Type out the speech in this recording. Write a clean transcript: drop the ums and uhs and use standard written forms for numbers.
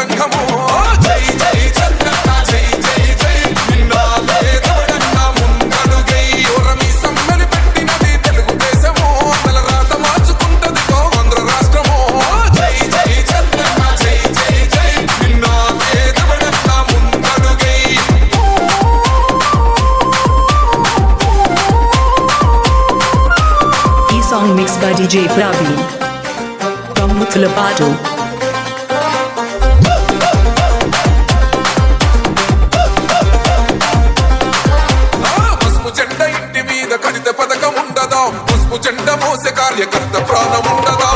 సంఘము జై జై చంద్రన్న జై జై జై నిన్నాలే దవడన్న ముందడుగై ఓరమి సమ్మెలి పెట్టినది తెలుగుదేశము తల రాత మార్చుకుంటది ఆంధ్ర రాష్ట్రము జై జై చంద్రన్న జై జై జై నిన్నాలే దవడన్న ముందడుగై Song mixed by DJ Praveen from Muthalapadu. పసుపు జెండ ఇంటి మీద కడిత పథకం ఉండదా పసుపు జెండ మోసే కార్యకర్త ప్రాణం ఉండదా